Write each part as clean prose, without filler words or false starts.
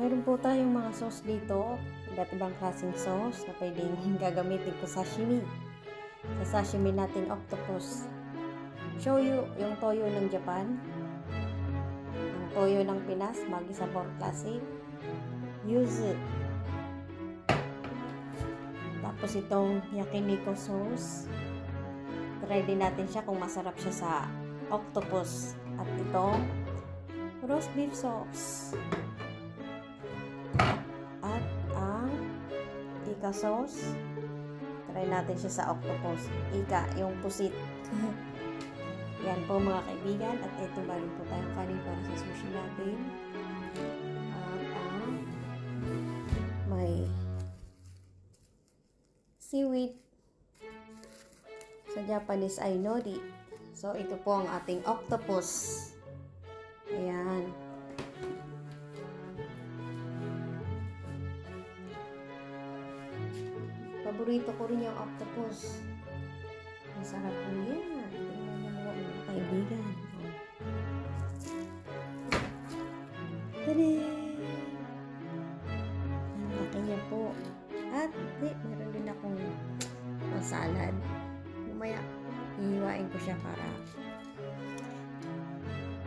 Meron po tayong mga sauce dito, iba't ibang klaseng sauce na pwedeng gagamitin ko sa sashimi. Sa sashimi natin octopus. Shoyu, yung toyo ng Japan. Ang toyo ng Pinas, Maggi Sabor Classic. Yuzu. Tapos itong yakiniku sauce. Try din natin siya kung masarap siya sa octopus. At itong roast beef sauce. At ang ika sauce. Try natin siya sa octopus. Ika, yung pusit. Yan po mga kaibigan. At ito meron po tayong kanin para sa sushi natin. At ang may seaweed. Sa Japanese ay nori. So ito po ang ating octopus. Ayan. Paborito ko rin yung octopus. Masarap po yan. Tingnan niyo mga kaibigan. Tadaan! Ang laki niya po. At meron din akong salad. Mamaya, hihiwain ko siya para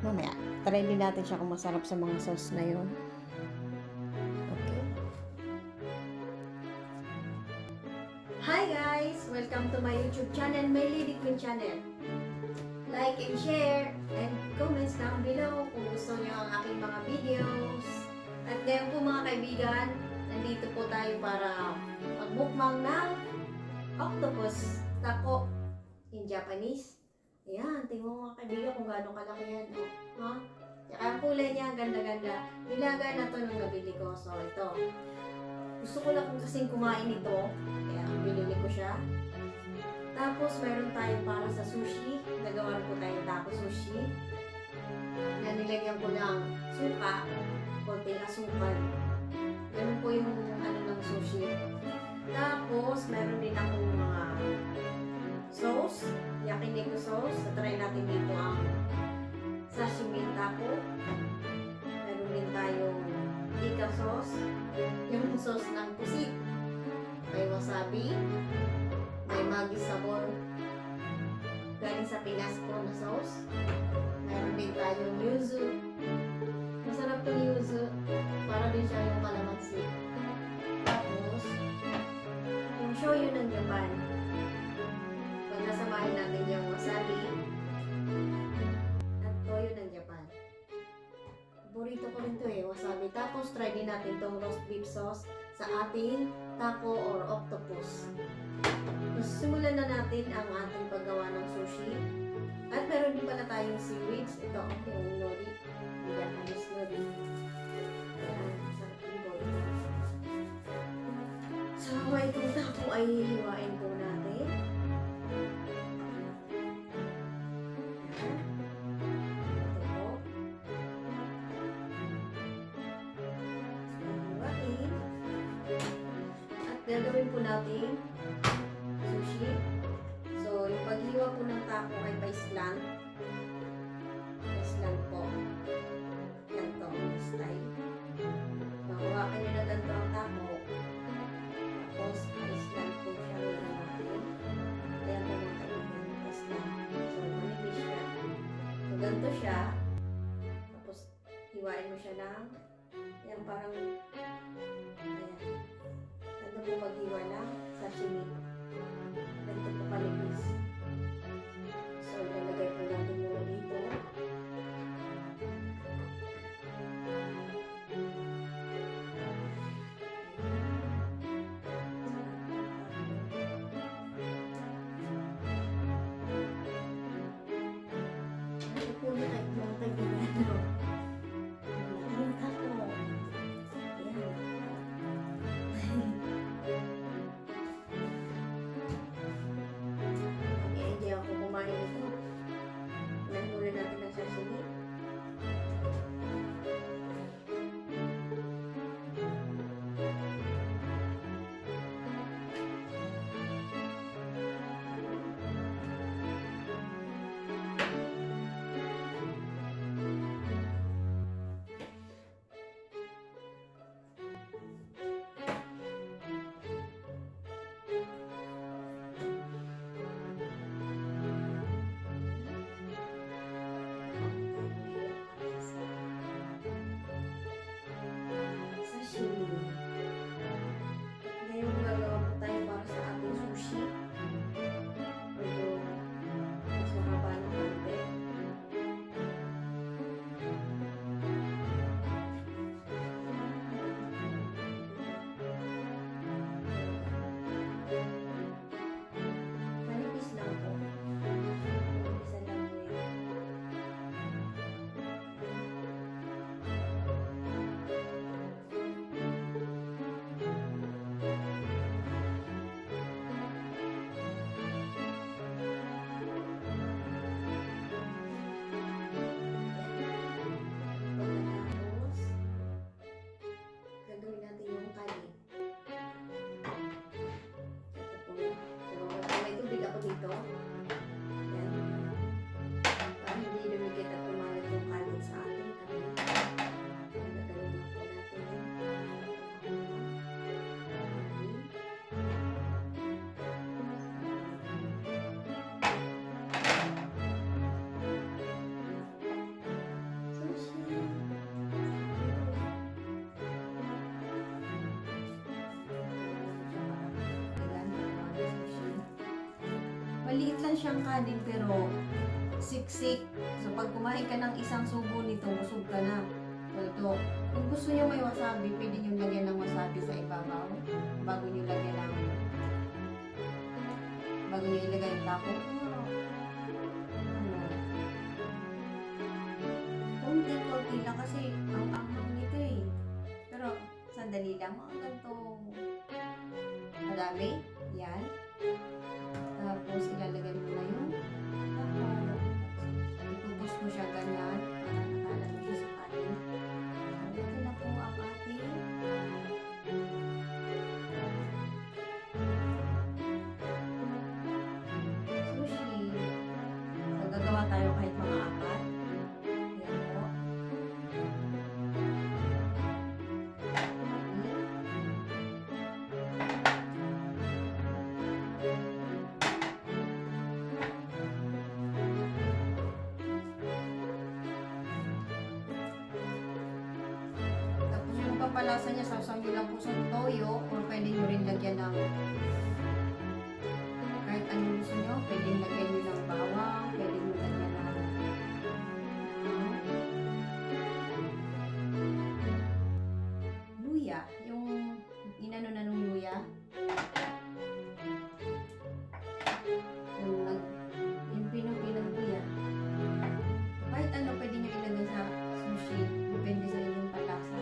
mamaya. Try din natin siya kung masarap sa mga sauce na yun. Okay. Hi guys! Welcome to my YouTube channel, my Lady Queen channel. Like and share and comments down below kung gusto niyo ang aking mga videos. At ngayon po mga kaibigan, nandito po tayo para magmukbang ng octopus taco in Japanese. Ayan, tingnan mo mga kaibigan kung gaano kalaki yan. Oh, ha? Tsaka ang kulay niya, ganda-ganda. Nilaga na to nung nabili ko. So, ito. Gusto ko lang kasing kumain ito. Kaya, binili ko siya. Tapos, meron tayo para sa sushi. Nagawa po tayong taco sushi. Na nilagyan ko ng suka. Konting asukal. Ganun po yung ano ng sushi. Tapos, meron din akong mga sauce. Yakiniku sauce. So, try natin dito ang sashimi taco. Meron din tayong ika sauce. Yung sauce ng pusit. May wasabi. May Maggi Sabor. Galing sa Pinas po na sauce. Meron din tayong yuzu. Masarap tong yuzu. Para din siya yung kalamansi. Tapos, yung shoyu ng Japan. Pagkasamahin natin yung wasabi at toyo ng Japan. Paborito ko rin to wasabi. Tapos, try din natin tong roast beef sauce sa ating taco or octopus. Tapos, simulan na natin ang ating paggawa ng sushi. At meron din pala tayong seaweeds. Ito, yung nori. Yung Japanese nori. Ayan, sarap yung boy. So, itong taco ay hihiwain po natin. Gagawin po natin sushi. So, yung paghiwa po ng taco ay pa-slant. Pa-slant po. Ganito ang style. Mahawakan nyo na ganito ang taco. Tapos, pa-slant po siya ngayon natin. Ayan po mga kaibigan. Pa-slant. So, manipis siya. So, ganito siya. Tapos, hiwain mo siya ng yan parang ayan. Ito po paghiwa ng sashimi. Ganito po kalipis. So, ilalagay po natin muna dito. Ito po na mga kaibigan. Malaking taco. Ayan. dito. Yan. Para hindi lumikit at pumalat yung kanin sa ating kamay. Yan, gagawin po natin. Maliit lang siyang kanin pero siksik. So pag kumain ka ng isang subo nito, busog ka na. So ito, kung gusto niyo may wasabi, pwede niyo lagyan ng wasabi sa ibabaw bago niyo lagyan ng bago niyo ilagay yung taco. Ano? Konti-konti lang kasi ang anghang nito eh. Pero sandali lang, hanggang to madami. Yan. Tapos ilalagay mo na yung tapo. Itubos mo siya ganyan para nakalat mo siya sa kanin. So, ito na po ang ating sushi. So, gagawa tayo kahit mga apat. Ayan po. Palasa niya, sausaw nyo lang po sa toyo or pwede nyo rin lagyan ng kahit anong gusto nyo. Pwede lagyan nyo ng bawang, pwede nyo lagyan ng luya, yung inano na nung luya, yung pinong luya. Kahit ano pwede nyo ilagay sa sushi, depende sa inyong palasa.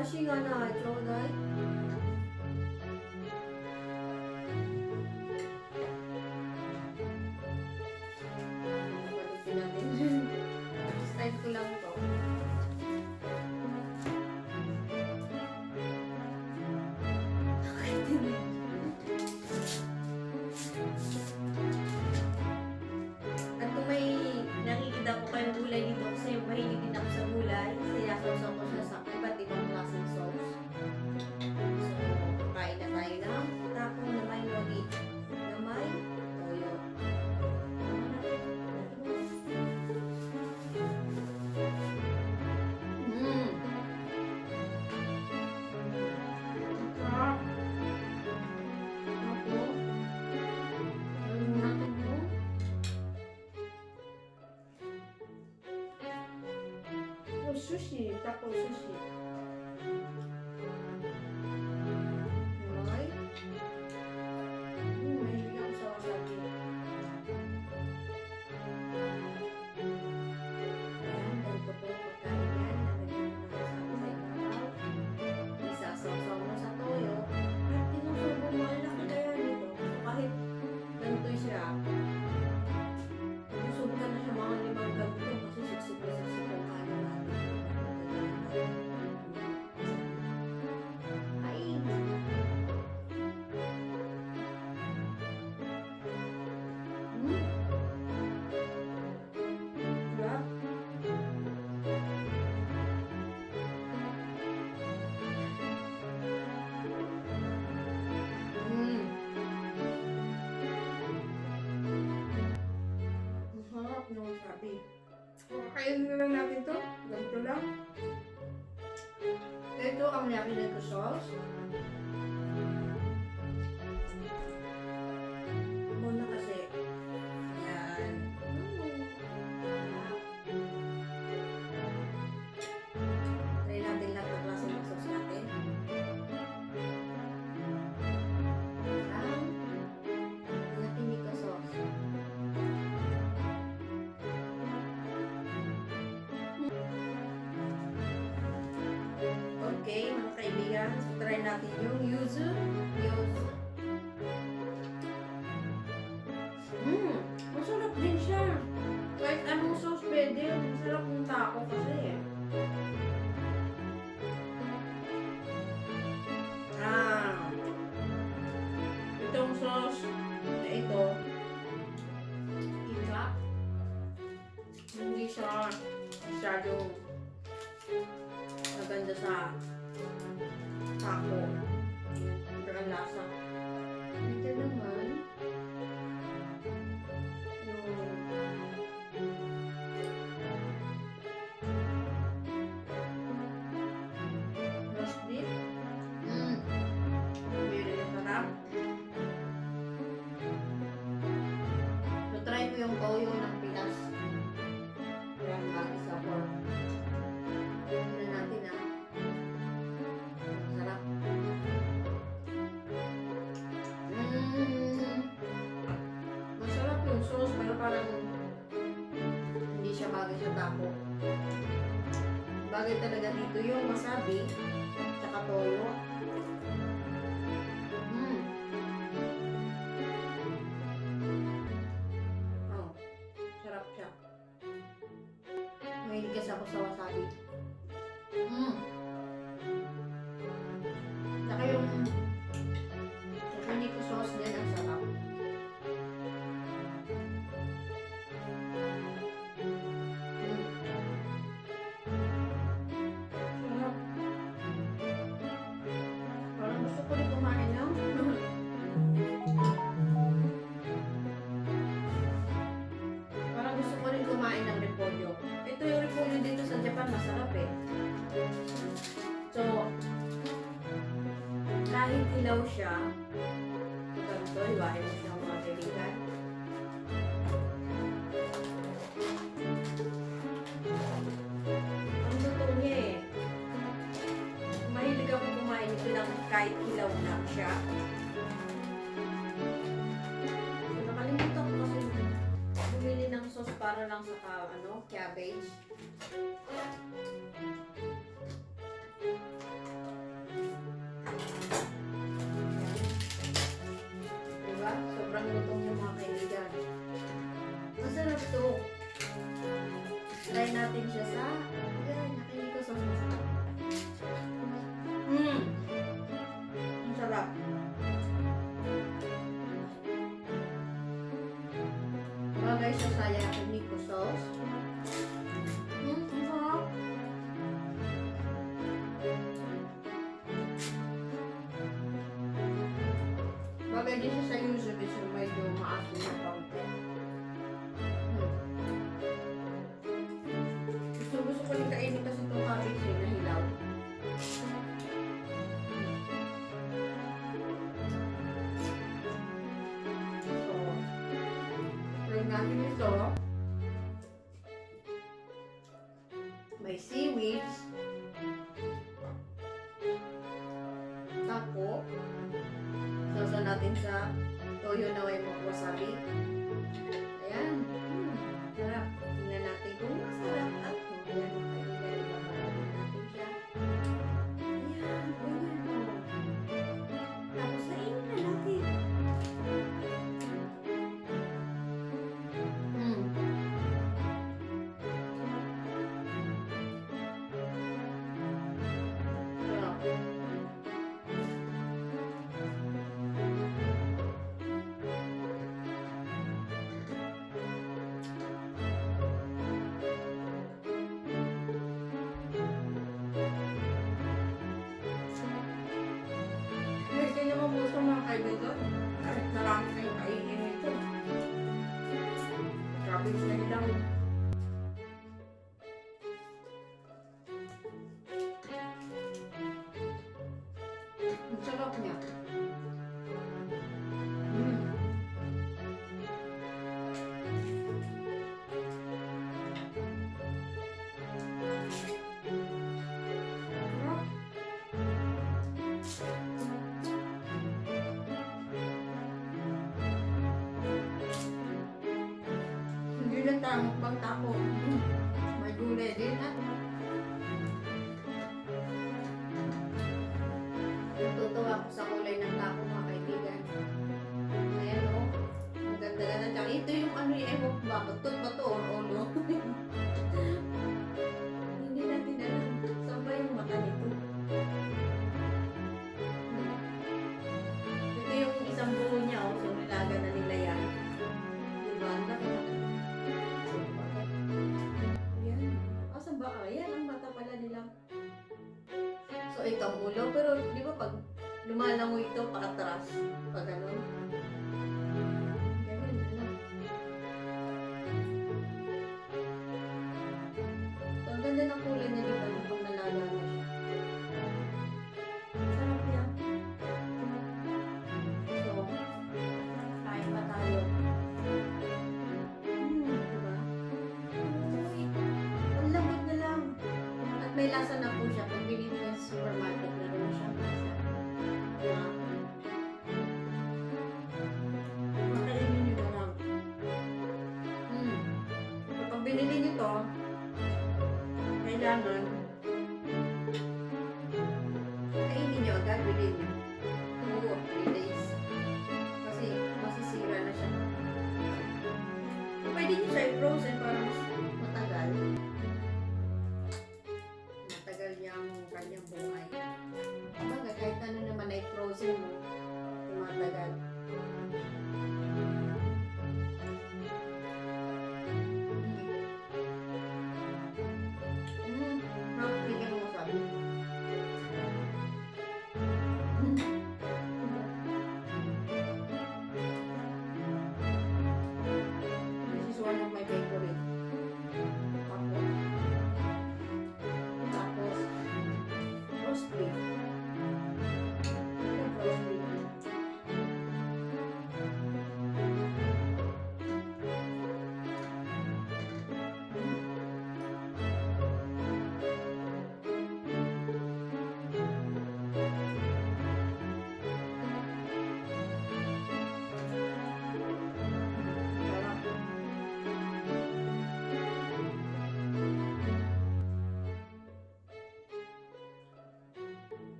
Dashi nga na, choday. Papalutin natin. Style ko lang to. At kung may nakikita ko kayong gulay dito kasi mahilig din ako sa gulay, sinasawsaw ko siya sa iba't ibang klaseng sauce. So, kain na tayo ng tapong na may logi na may toyo. Mmm! Sarap! Ako? Natin mo? Sushi, taco sushi. May? Mahilig ako sa wasabi. Ayan, ganito po yung pagkain yan. Nalagyan mo ng wasabi sa ibabaw. Isasawsaw mo sa toyo. At tinusubo mo, ang laki kaya nito. Kahit ganito siya, busog ka na siya mga 5 gabi kasi siksik na siksik yung kanin natin. Ay! Sarap. Ang sarap ng wasabi. Kakainin na lang natin to. Ganito lang. Ito ang yakiniku sauce. Muna kasi. Ayan. Try natin lahat ng klase ng sauce natin. Ang yakiniku sauce. Okay, mga kaibigan. So, try natin yung yuzu. Yuzu. Masarap din siya. Kahit anong sauce pwede. Masarap yung taco kasi eh. Itong sauce na ito, Ika. hindi siya masyadong maganda sa taco. Pero ang lasa. Ito naman. Yung roast beef, Mm. very masarap. So, try mo yung toyo ng Pinas. Yan, bago sa pork. Tignan natin ah. Sarap. Masarap yung sauce, pero parang Hindi siya bagay sa taco. Bagay talaga dito yung wasabi, tsaka toyo. Oh, sarap siya. Mahilig kasi ako sa wasabi. Saka yung yakiniku sauce din ang sarap. sarap. Parang gusto ko rin kumain ng Parang gusto ko rin kumain ng repolyo. Ito yung repolyo dito sa Japan, masarap eh. So, kahit hilaw siya, ganito, iwain mo siya mga kaibigan. Ang luto niya eh. Mahilig ako kumain ito ng kahit hilaw na siya. So, nakalimutan ko kasi bumili ng sauce para lang sa cabbage. guys sa saya yakiniku sauce. Ang sarap. Bagay din siya sa yuzu kasi medyo maasin na kaunti. Gusto ko rin kainin kasi itong cabbage na hilaw. So, try natin ito. May seaweeds. Tapo. Sausa natin sa toyo na may wasabi. Ayan. Sarap. Tingnan natin kung masarap at kung yan ang kailangan natin siya. Ayan. Ganyan o. Tapos nainin na natin. Sarap. Guys, kaya mo po sa mga kaibigan. Kahit marami kayong kainin ito. Cabbage na hilaw. Ang sarap niya. Sarap. Hindi lang tayo mukbang tapo. May gulay din at natutuwa ako sa kulay ng tapo mga kaibigan. Ayan o. Ang ganda-ganda. Tsaka ito yung ano yung ewan ko ba? Batot ba to or ulo? Hindi natin alam. Saan ba yung mata nito? Ito yung isang buo niya o. So nilaga na nila yan. Diba? Ang laki na. Ayan. Asan ba? Ayan, ang mata pala nila. So, ito ang ulo. Pero, di ba pag lumalangoy ito, paatras. Pag ano. Ganun, ano. So, ang ganda ng kulay niya, di ba? Pag nalaga na siya. Sarap niya. So, kain pa tayo. Diba? Uy, ang lambot na lang. At may lasa na po siya. Pag bilhin niyo sa supermarket, meron na siyang lasa. Diba? Makainin niyo na lang. Kapag binili niyo to, kailangan kainin niyo agad, bilhin niyo. 2 or 3 days. Kasi masisira na siya. Pwede niyo siya i-frozen para mas matagal. Matagal yung kanyang buhay. Kumbaga, kahit ano naman ay frozen mo, tumatagal. Bigyan mo sabi. This is one of my favorite. Tapos, roast beef. Ito, roast beef. Sarap.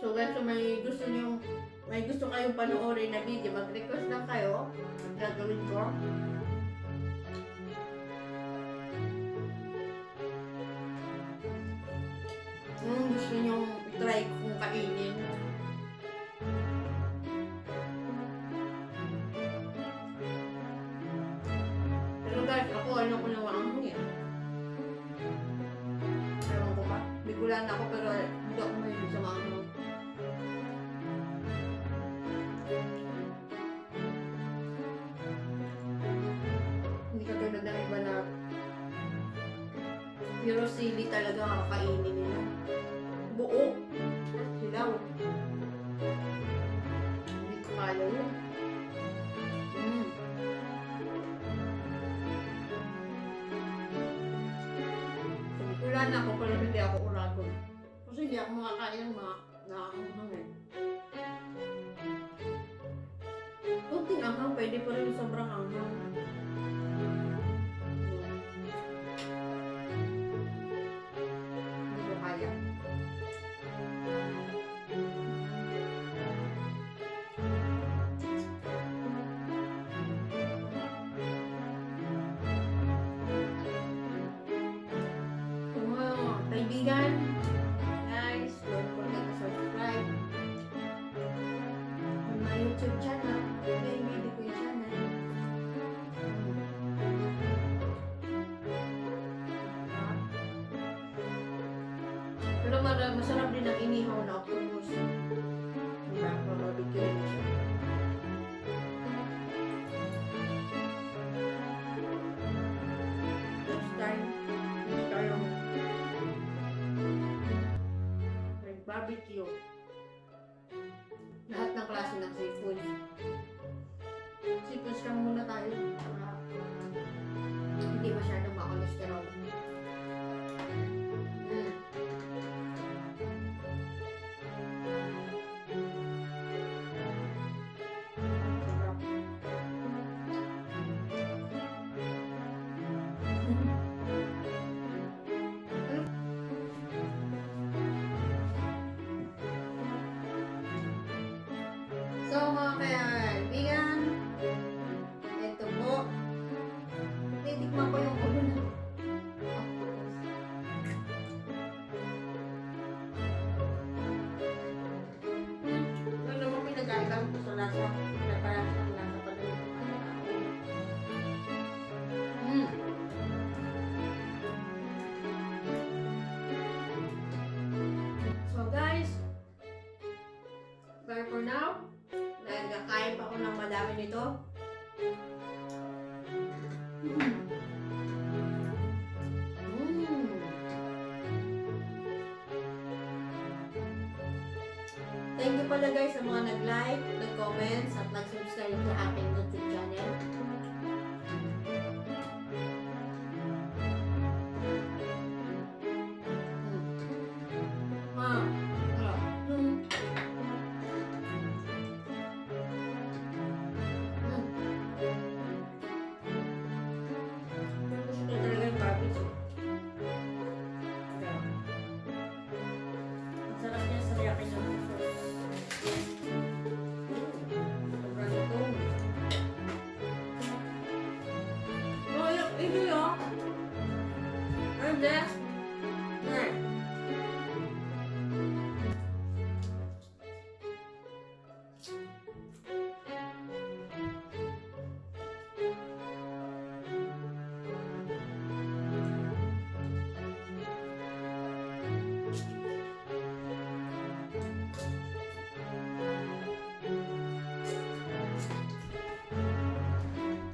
So guys, kung may gusto kayong panoorin na video, mag-request lang kayo at gagawin ko. Gusto nyo i-try kung kainin. Pero Pero sili talaga kakainin nila. Buo. At hilaw. Hindi ko kaya yun. Sabi ko, wala na ako pala hindi ako uragon. Kasi hindi ako makakain ng mga nakakanghang eh. Kunting anghang, pwede pa rin sobrang anghang. Hindi ko kaya. Kung mga kaibigan, guys, don't forget to subscribe on my YouTube channel, Baby the Queen Channel. Pero masarap din ang inihaw na octopus. Diba? Mababigyan mo siya. Next time, hindi tayong barbecue. Lahat ng klase ng seafood. Seafoods lang muna tayo. Para hindi masyadong ma-cholesterol. Sarap. So mga kaibigan, ito po. Titikman ko yung ulo na octopus. Ano naman pinag-ailan ko sa lasa? Pinagparasa ang lasa pa rin. So guys, bye for now. Dahil kakain pa ako ng madami nito. Thank you pala guys sa mga nag-like, nag-comments, at nag-subscribe sa aking YouTube channel. Gusto ko talaga yung barbecue. Ang sarap niya sa yakin ng sauce. Sobrang itong. Oh, ito yun. Ano this? Right.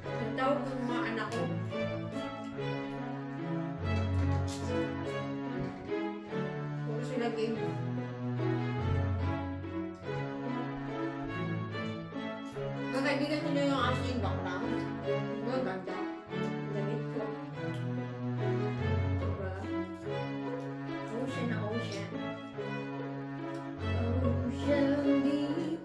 Ang tawag ng mga anak ko. Puro sila game. Ang kaibigan ko na yung aking background. Ang ganda. Ang damit ko. Diba? Ocean na ocean. Ocean deep.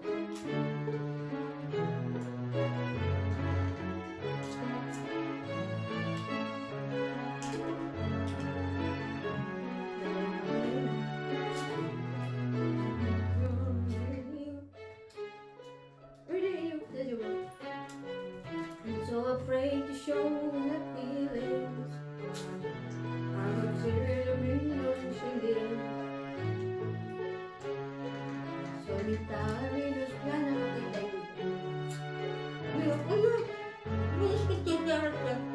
I'm so afraid to show my feelings. I'm observed a million shillings. Solitary los planos de la vida. Ayun! Ayun! Ayun! Ayun!